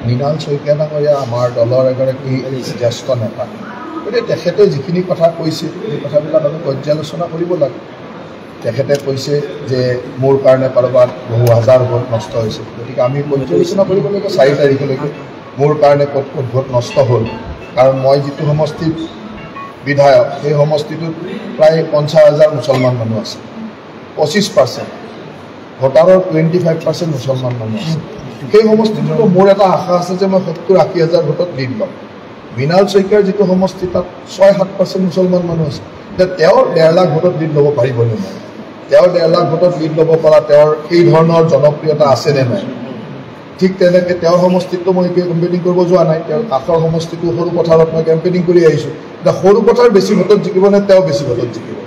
মৃণাল শইকীয়া ডাঙৰীয়া আমাৰ দলৰ এগৰাকী জ্যেষ্ঠ নেতা গতিকে তেখেতে যিখিনি কথা কৈছে সেই কথাবিলাক আমি পৰ্যালোচনা কৰিব লাগে তেখেতে কৈছে যে মোৰ কাৰণে কাৰোবাত বহু হাজাৰ ভোট নষ্ট হৈছে গতিকে আমি পৰ্যালোচনা কৰিব লাগিব 4 তাৰিখলৈকে মোৰ কাৰণে ক'ত ক'ত ভোট নষ্ট হ'ল কাৰণ মই যিটো সমষ্টিৰ বিধায়ক সেই সমষ্টিটোত প্ৰায় 50,000 মুছলমান মানুহ আছে 25% ভোটাৰৰ 25% মুছলমান মানুহ আছে সেই সমষ্টিটোত মোৰ এটা আশা আছে যে মই 70-80,000 ভোটত লিড ল'ম মৃণাল শইকীয়াৰ যিটো সমষ্টি তাত 6-7% মুছলমান মানুহ আছে তেওঁৰ 1.5 লাখ ভোটত লিড ল'ব পাৰিবনে নাই তেওঁৰ 1.5 লাখ ভোটত লিড ল'ব পৰা তেওঁৰ এই ধৰণৰ জনপ্ৰিয়তা আছেনে নাই ঠিক তেনেকৈ তেওঁৰ সমষ্টিটো মই কেম্পেইনিং কৰিব যোৱা নাই তেওঁৰ কাষৰ সমষ্টিটো সৰু পথাৰত মই কেম্পেইনিং কৰি আহিছোঁ এতিয়া সৰু পথাৰ বেছি ভোটত জিকিব নে তেওঁ বেছি ভোটত জিকিব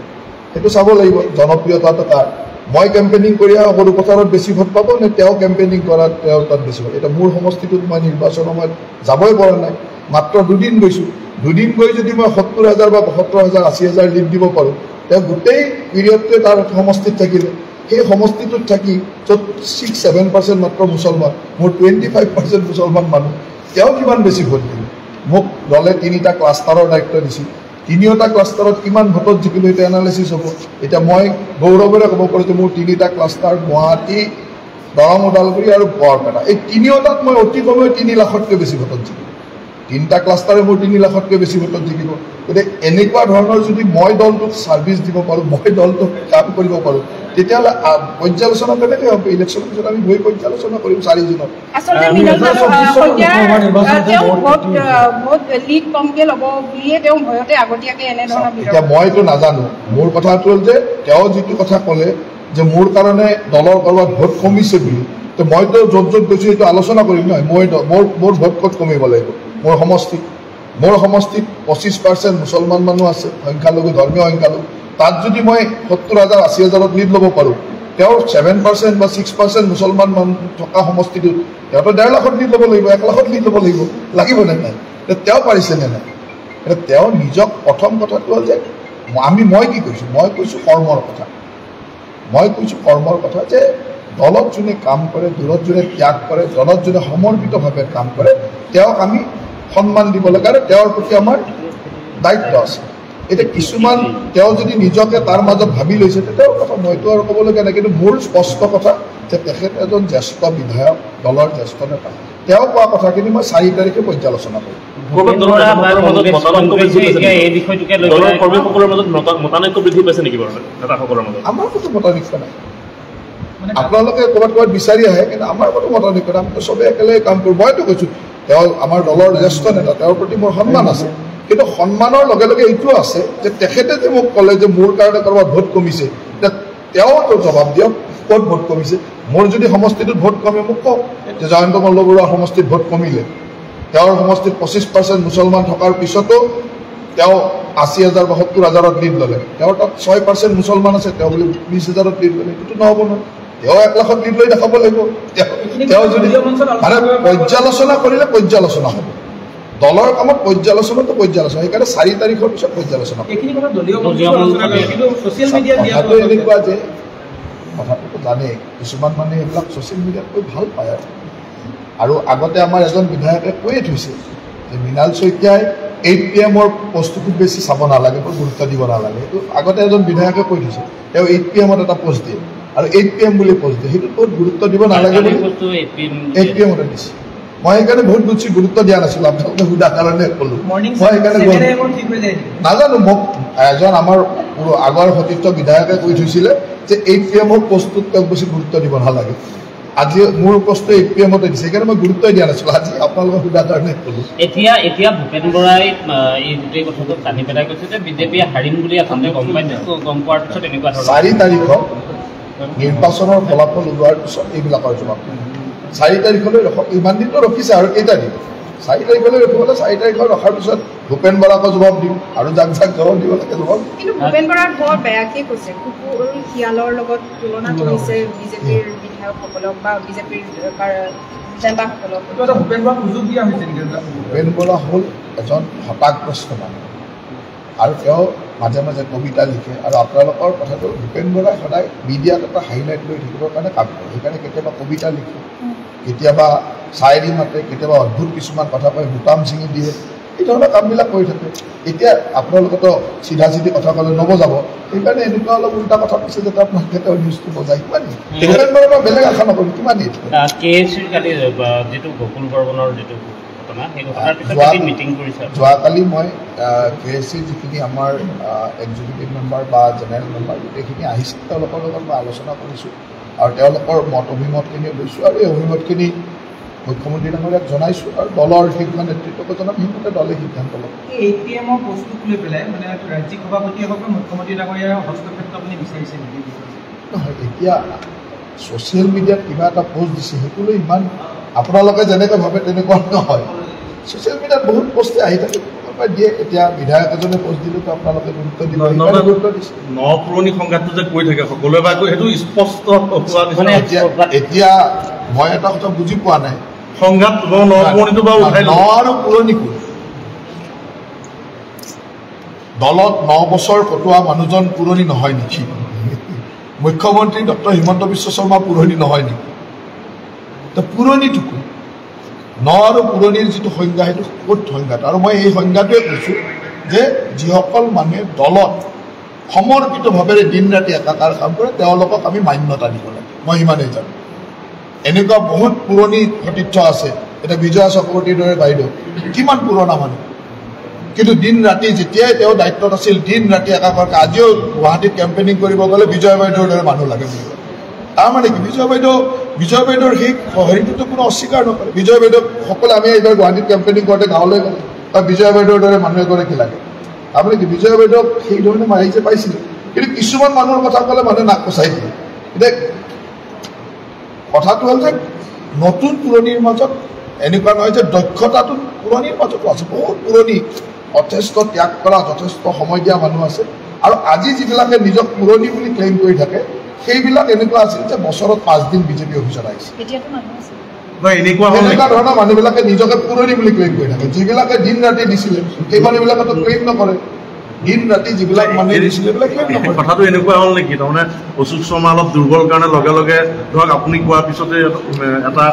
সেইটো চাব লাগিব জনপ্ৰিয়তাটো কাৰ মই কেম্পেইনিং কৰি সৰু পথাৰত বেছি ভোট পাব নে তেওঁ কেম্পেইনিং কৰাত তেওঁৰ তাত বেছি ভোট এতিয়া মোৰ সমষ্টিটোত মই নিৰ্বাচনৰ সময়ত যাবই পৰা নাই মাত্ৰ 2 দিন গৈছোঁ 2 দিন গৈ যদি মই 70,000 বা 70,000 80,000 লিড দিব পাৰোঁ তেওঁ গোটেই পিৰিয়ডটোৱে তাৰ সমষ্টিত থাকিলে সেই সমষ্টিটোত থাকি য'ত 6-7% মাত্ৰ মুছলমান মোৰ 25% মুছলমান মানুহ তেওঁ কিমান বেছি ভোট দিলে মোক দলে 3টা ক্লাষ্টাৰৰ দায়িত্ব দিছিল 3টা ক্লাষ্টাৰত কিমান ভোটত জিকিলোঁ সেইটো এনালাইচিছ হ'ব এতিয়া মই গৌৰৱেৰে ক'ব পাৰোঁ যে মোৰ 3টা ক্লাষ্টাৰ গুৱাহাটী দৰং ওদালগুৰি আৰু বৰপেটা এই 3টাত মই অতি কমেও 3 লাখতকৈ বেছি ভোটত জিকিলোঁ 3টা ক্লাষ্টাৰে মোৰ 3 লাখতকৈ বেছি ভোটত জিকিব গতিকে এনেকুৱা ধৰণৰ যদি মই দলটোক ছাৰ্ভিচ দিব পাৰোঁ মই দলটোক কাম কৰিব পাৰোঁ তেতিয়াহ'লে পৰ্যালোচনা কেনেকৈ হ'ব ইলেকশ্যনৰ পিছত আমি গৈ পৰ্যালোচনা কৰিম 4 জুনত এতিয়া মইতো নাজানো মোৰ কথাটো হ'ল যে তেওঁ যিটো কথা ক'লে যে মোৰ কাৰণে দলৰ ক'ৰবাত ভোট কমিছে বুলি তো মইতো য'ত য'ত গৈছোঁ সেইটো আলোচনা কৰিম নহয় মোৰ ভোট ক'ত কমিব লাগিব মোৰ সমষ্টিত 25% মুছলমান মানুহ আছে সংখ্যালঘু ধৰ্মীয় সংখ্যালঘু তাত যদি মই 70,000-80,000 লিড ল'ব পাৰোঁ তেওঁৰ 7% বা 6% মুছলমান মানুহ থকা সমষ্টিটোত তেওঁতো 1.5 লাখত লিড ল'ব লাগিব 1 লাখত লিড ল'ব লাগিবনে নাই তেওঁ পাৰিছেনে নাই এতিয়া তেওঁ নিজক প্ৰথম কথাটো হ'ল যে মই কি কৈছোঁ মই কৈছোঁ কৰ্মৰ কথা যে দলত যোনে কাম কৰে দূৰত যোনে ত্যাগ কৰে দলত যোনে সমৰ্পিতভাৱে কাম কৰে তেওঁক আমি সন্মান দিব লাগে আৰু তেওঁৰ প্ৰতি আমাৰ দায়িত্ব আছে এতিয়া কিছুমান তেওঁ যদি নিজকে তাৰ মাজত ভাবি লৈছে তেওঁৰ কথা মইতো আৰু ক'বলগীয়া নাই কিন্তু মোৰ স্পষ্ট কথা যে তেখেত এজন জ্যেষ্ঠ বিধায়ক দলৰ জ্যেষ্ঠ নেতা তেওঁ কোৱা কথাখিনি মই 4 তাৰিখে পৰ্যালোচনা কৰিম আমাৰ কোনো মতানৈক্য নাই আপোনালোকে ক'ৰবাত বিচাৰি আহে কিন্তু আমাৰ কোনো মতানৈক্য নাই আমি চবেই একেলগে কাম কৰোঁ মইতো কৈছোঁ তেওঁ আমাৰ দলৰ জ্যেষ্ঠ নেতা তেওঁৰ প্ৰতি মোৰ সন্মান আছে কিন্তু সন্মানৰ লগে লগে এইটো আছে যে তেখেতে যে মোক ক'লে যে মোৰ কাৰণে কাৰোবাৰ ভোট কমিছে তেওঁতো জবাব দিয়ক ক'ত ভোট কমিছে মোৰ যদি সমষ্টিটোত ভোট কমে মোক কওক যে জয়ন্ত মল্ল বৰুৱাৰ সমষ্টিত ভোট কমিলে তেওঁৰ সমষ্টিত 25% মুছলমান থকাৰ পিছতো তেওঁ 80,000 বা 70,000ত লিড ল'লে তেওঁৰ তাত 6% মুছলমান আছে তেওঁ বুলি 20,000ত লিড ল'লে এইটোতো নহ'ব নহয় তেওঁ 1 লাখত লিড লৈ দেখাব লাগিব তেওঁ যদি মানে পৰ্যালোচনা কৰিলে পৰ্যালোচনা হ'ব দলৰ কামত পৰ্যালোচনাটো সেইকাৰণে 4 তাৰিখৰ পিছত পৰ্যালোচনা এনেকুৱা যে কথাটোতো জানেই কিছুমান মানে এইবিলাক ছ'চিয়েল মিডিয়াত কৈ ভাল পায় আৰু আগতে আমাৰ এজন বিধায়কে কৈয়ে থৈছে যে মৃণাল শইকীয়াই 8 PM পষ্টটো খুব বেছি চাব নালাগে বৰ গুৰুত্ব দিব নালাগে এইটো আগতে এজন বিধায়কে কৈ থৈছে তেওঁ 8 PM এটা পষ্ট দিয়ে আৰু 8 PM বুলি পষ্ট দিয়ে সেইটো বহুত গুৰুত্ব দিব নালাগে বুলি 8 PM দিছে মই সেইকাৰণে বহুত বেছি গুৰুত্ব দিয়া নাছিলোঁ আপোনালোকে সোধা কাৰণে ক'লোঁ মই সেইকাৰণে নাজানো মোক এজন আমাৰ আগৰ সতীৰ্থ বিধায়কে কৈ থৈছিলে যে 8 PM পষ্টটোত তেওঁক বেছি গুৰুত্ব দিব নালাগে আজি মোৰ পষ্টটো 8 PM দিছে সেইকাৰণে মই গুৰুত্বই দিয়া নাছিলোঁ আজি আপোনালোকে সোধা কাৰণে ক'লোঁ এতিয়া ভূপেন বৰাই এই গোটেই কথাটো জানি পেলাই কৈছে যে বিজেপিয়ে হাৰিম বুলি আচলতে গম পোৱাৰ পিছত এনেকুৱা 4 তাৰিখত নিৰ্বাচনৰ ফলাফল ওলোৱাৰ পিছত এইবিলাকৰ জবাব 4 তাৰিখলৈ ইমান দিনটো ৰখিছে আৰু কেইটা দিন 4 তাৰিখলৈ ৰখিবলৈ 4 তাৰিখত ৰখাৰ পিছত ভূপেন বৰাকো জবাব দিম আৰু যাক জবাব দিব লাগে জবাব কিন্তু ভূপেন বৰাক বৰ বেয়াকৈ কৈছে কুকুৰ শিয়ালৰ লগত তুলনা কৰিছে বিজেপিৰ বিধায়কসকলক বা বিজেপিৰ নেতাসকলক ভূপেন বৰা হ'ল এজন হতাশগ্ৰস্ত মানুহ আৰু তেওঁ মাজে মাজে কবিতা লিখে আৰু আপোনালোকৰ কথাটো ভূপেন বৰাই সদায় মিডিয়াত এটা হাইলাইট লৈ থাকিবৰ কাৰণে কাম কৰে সেইকাৰণে কেতিয়াবা কবিতা লিখে কেতিয়াবা চাইৰি মাতে, কেতিয়াবা অদ্ভুত কিছুমান কথা কয়, বুটাম ছিঙি দিয়ে, এই ধৰণৰ কামবিলাক কৰি থাকে। এতিয়া আপোনালোকেতো চিধা চিধি কথা ক'লে নবজাব, সেইকাৰণে এনেকুৱা অলপ উল্টা কথা কৈছে যাতে আপোনালোকে তেওঁ নিউজটো বজায়। কিমানেই বেলেগ আশা নকৰোঁ, কিমানেই KFCৰ কালি যিটো গকুল বৰ্মনৰ যিটো ঘটনা, সেই ঘটনাৰ পিছত মিটিং কৰিছে। যোৱাকালি মই KFCৰ যিখিনি আমাৰ এক্সিকিউটিভ মেম্বাৰ বা জেনেৰেল মেম্বাৰ গোটেইখিনি আহিছে, তেওঁলোকৰ লগত মই আলোচনা কৰিছোঁ আৰু তেওঁলোকৰ মত অভিমতখিনি লৈছোঁ আৰু এই অভিমতখিনি মুখ্যমন্ত্ৰী ডাঙৰীয়াক জনাইছোঁ আৰু দলৰ শীৰ্ষ নেতৃত্বকে জনাম, সেইমতে দলে সিদ্ধান্ত ল'ব। ATM-ৰ বস্তুক লৈ পেলাই মানে ৰাজ্যিক সভাপতিসকলে মুখ্যমন্ত্ৰী ডাঙৰীয়াৰ হস্তক্ষেপ আপুনি বিচাৰিছে নেকি? নহয়, এতিয়া ছ'চিয়েল মিডিয়াত কিবা এটা পষ্ট দিছে, সেইটো লৈ ইমান আপোনালোকে যেনেকৈ ভাবে তেনেকুৱা নহয়। ছ'চিয়েল মিডিয়াত বহুত পষ্টে আহি থাকে, দিয়ে। এতিয়া বিধায়ক এজনে পষ্ট দিলেতো আপোনালোকে গুৰুত্ব দিব, গুৰুত্ব দিছে। পুৰণি সংঘাতটো যে কৈ থাকে সকলোৱে বা সেইটো স্পষ্ট এতিয়া মই এটা কথা বুজি পোৱা নাই, সংঘাত পুৰণিটো বাৰু আৰু পুৰণি কোন? দলত 9 বছৰ কটোৱা মানুহজন পুৰণি নহয় নেকি? মুখ্যমন্ত্ৰী ডক্টৰ হিমন্ত বিশ্ব শৰ্মা পুৰণি নহয় নেকি? তো পুৰণিটো কোন? 9 আৰু পুৰণিৰ যিটো সংজ্ঞা, সেইটো ক'ত সংজ্ঞাটো? আৰু মই এই সংজ্ঞাটোৱে কৈছোঁ যে যিসকল মানুহে দলত সমৰ্পিতভাৱেৰে দিন ৰাতি একাকাৰ কাম কৰে, তেওঁলোকক আমি মান্যতা দিব লাগে, মই ইমানেই জানো। এনেকুৱা বহুত পুৰণি সতীৰ্থ আছে, এতিয়া বিজয়া চক্ৰৱৰ্তীৰ দৰে বাইদেউ কিমান পুৰণা মানুহ, কিন্তু দিন ৰাতি যেতিয়াই তেওঁ দায়িত্বত আছিল দিন ৰাতি একাকাৰ, আজিও গুৱাহাটীত কেম্পেইনিং কৰিব গ'লে বিজয় বাইদেউৰ দৰে মানুহ লাগে বুলি কয়। তাৰমানে কি বিজয় বাইদেউৰ সেই হেৰিটোতো কোনো অস্বীকাৰ নকৰে। বিজয় বাইদেউ সকলোৱে আমি এইবাৰ গুৱাহাটীত কেম্পেইনিং কৰোঁতে গাঁৱলৈ গ'লে বা বিজয় বাইদেউৰ দৰে মানুহ এগৰাকী লাগে। তাৰমানে কি বিজয় বাইদেউক সেই ধৰণে মাৰি যে পাইছিল, কিন্তু কিছুমান মানুহৰ কথা ক'লে মানুহে নাক কচাই দিয়ে। এতিয়া কথাটো হ'ল যে নতুন পুৰণিৰ মাজত এনেকুৱা নহয় যে দক্ষতাটো পুৰণিৰ মাজতো আছে, বহুত পুৰণি যথেষ্ট ত্যাগ কৰা, যথেষ্ট সময় দিয়া মানুহ আছে। আৰু আজি যিবিলাকে নিজক পুৰণি বুলি ক্লেইম কৰি থাকে, সেইবিলাক এনেকুৱা আছিল যে বছৰত 5 দিন বিজেপি অফিচত আহিছে। এনেকুৱা ধৰণৰ মানুহবিলাকে নিজকে পুৰণি বুলি ক্লেইম কৰি থাকে। যিবিলাকে দিন ৰাতি দিছিলে সেই মানুহবিলাকেতো ক্লেইম নকৰে। দিন ৰাতি যিবিলাক মানুহে দিছিলে সেইবিলাক ক্লেইম নকৰে। কথাটো এনেকুৱা হ'ল নেকি, তাৰমানে অশোক শৰ্মা অলপ দুৰ্বল কাৰণে লগে লগে ধৰক আপুনি কোৱাৰ পিছতে এটা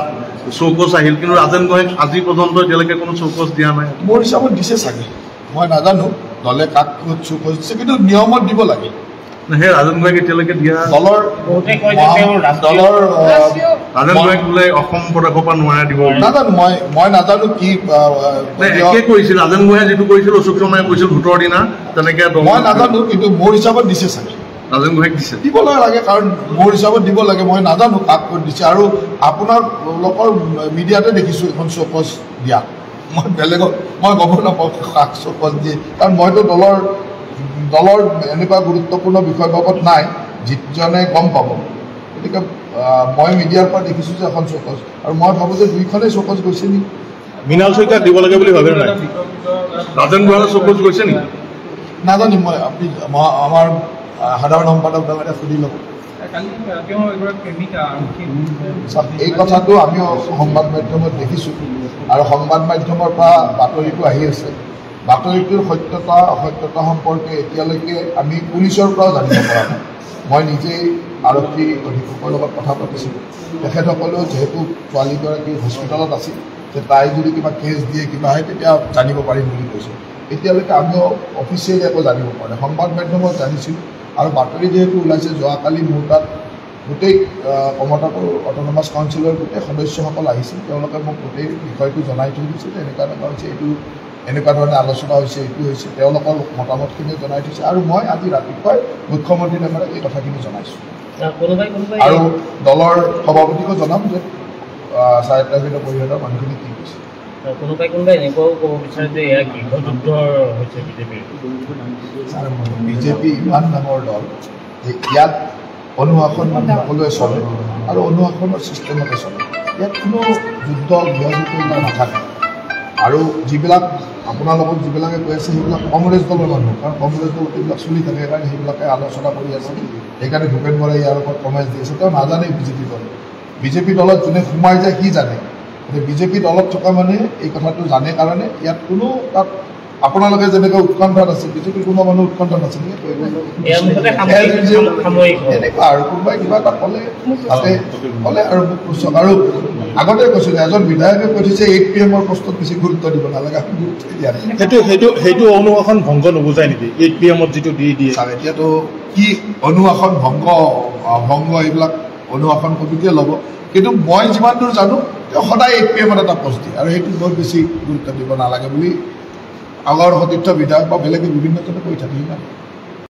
চৌকছ আহিল, কিন্তু ৰাজেন গোহাঁইক আজি পৰ্যন্ত এতিয়ালৈকে কোনো চৌকছ দিয়া নাই। মোৰ হিচাপত দিছে চাগে, মই নাজানো দলে কাক ক'ত চৌকছ দিছে, কিন্তু নিয়মত দিব লাগে। সেই ৰাজেন গোহাঁইক এতিয়ালৈকে দিয়া দলৰ ৰাজেন গোহাঁইক বোলে অসম প্ৰদেশৰ পৰা নোৱাৰে দিব নাজানো, মই নাজানো কি কৰিছিল। ৰাজেন গোহাঁই যিটো কৰিছিল অশোক শৰ্মাই কৰিছিল ভোটৰ দিনা, তেনেকে মই নাজানো, কিন্তু মোৰ হিচাপত দিছে চাগে। ৰাজেন গোহাঁইক দিছে, দিবলৈ লাগে, কাৰণ মোৰ হিচাপত দিব লাগে। মই নাজানো কাক ক'ত দিছে, আৰু আপোনাৰ লোকৰ মিডিয়াতে দেখিছোঁ এখন চৌকছ দিয়া। মই বেলেগত মই গম নাপাওঁ কাক চৌকছ দিয়ে, কাৰণ মইতো দলৰ এনেকুৱা গুৰুত্বপূৰ্ণ বিষয় বাবদ নাই যিজনে গম পাব। গতিকে মই মিডিয়াৰ পৰা দেখিছোঁ যে এখন চৌকছ, আৰু মই ভাবোঁ যে 2খনেই চৌকছ গৈছে নেকি। মৃণাল শইকীয়াক দিব লাগে বুলি ভাবে নাই? ৰাজেন গোহাঁইৰ চৌকছ গৈছে নেকি নাজানিম মই, আপুনি আমাৰ সাধাৰণ সম্পাদক ডাঙৰীয়া সুধি ল'ব। এই কথাটো আমিও সংবাদ মাধ্যমত দেখিছোঁ, আৰু সংবাদ মাধ্যমৰ পৰা বাতৰিটো আহি আছে। বাতৰিটোৰ সত্যতা অসত্যতা সম্পৰ্কে এতিয়ালৈকে আমি পুলিচৰ পৰাও জানিব পৰা নাই। মই নিজেই আৰক্ষী অধীক্ষকৰ লগত কথা পাতিছিলোঁ, তেখেতসকলেও যিহেতু ছোৱালীগৰাকী হস্পিটেলত আছিল, যে তাই যদি কিবা কেছ দিয়ে কিবা হয় তেতিয়া জানিব পাৰিম বুলি কৈছে। এতিয়ালৈকে আমিও অফিচিয়েলি একো জানিব পৰা নাই, সংবাদ মাধ্যমত জানিছিলোঁ। আৰু বাতৰি যিহেতু ওলাইছে, যোৱাকালি মোৰ তাত গোটেই কমতাপুৰ অট'নমাছ কাউন্সিলৰ গোটেই সদস্যসকল আহিছিল, তেওঁলোকে মোক গোটেই বিষয়টো জনাই থৈ দিছে যে এনেকুৱা হৈছে, এইটো এনেকুৱা ধৰণে আলোচনা হৈছে, এইটো হৈছে, তেওঁলোকৰ মতামতখিনিও জনাই থৈছে। আৰু মই আজি ৰাতিপুৱাই মুখ্যমন্ত্ৰী ডাঙৰীয়াক এই কথাখিনি জনাইছোঁ, আৰু দলৰ সভাপতিকো জনাম যে স্বায়ত্তশাসিত পৰিষদৰ মানুহখিনি কি কৈছে। কোনোবাই এনেকুৱাও ক'ব বিচাৰে যে এয়া গৃহযুদ্ধ হৈছে বিজেপিৰ। বিজেপি ইমান ডাঙৰ দল যে ইয়াত অনুশাসন সকলোৱে চলে, আৰু অনুশাসনৰ ছিষ্টেমতে চলে। ইয়াত কোনো যুদ্ধ গৃহযুদ্ধ নাথাকে। আৰু যিবিলাক আপোনাৰ লগত যিবিলাকে কৈ আছে সেইবিলাক কংগ্ৰেছ দলৰ মানুহ, কাৰণ কংগ্ৰেছ দলত এইবিলাক চলি থাকে, সেইকাৰণে সেইবিলাকে আলোচনা কৰি আছে। সেইকাৰণে ভূপেন বৰাই ইয়াৰ ওপৰত কমেণ্ট দি আছে। তেওঁ নাজানেই বিজেপি দলত যোনে সোমাই যায় সি জানে। বিজেপি দলত থকা মানুহে এই কথাটো জানে কাৰণে ইয়াত কোনো তাত আপোনালোকে যেনেকৈ উৎকণ্ঠাত আছে, বিজেপিৰ কোনো মানুহ উৎকণ্ঠাত আছে নেকি? এনেকুৱা আৰু কোনোবাই কিবা এটা ক'লে তাতে ক'লে আৰু মোক পুছক। আৰু আগতে কৈছোঁ যে এজন বিধায়কে কৈ থৈছে 8 PM প্ৰস্তুত বেছি গুৰুত্ব দিব নালাগে, আমি গুৰুত্ব দিয়া নাই। সেইটো অনুশাসন ভংগ নুবুজায় নেকি 8 PM যিটো দিয়ে? ছাৰ এতিয়াতো কি অনুশাসন ভংগ এইবিলাক অনুশাসন কমিটিয়ে ল'ব, কিন্তু মই যিমান দূৰ জানো তেওঁ সদায় 8 PM এটা পোষ্ট দিয়ে আৰু সেইটো বহুত বেছি গুৰুত্ব দিব নালাগে বুলি আগৰ সতীৰ্থ বিধায়ক বা বেলেগে বিভিন্নজনে কৈ থাকে।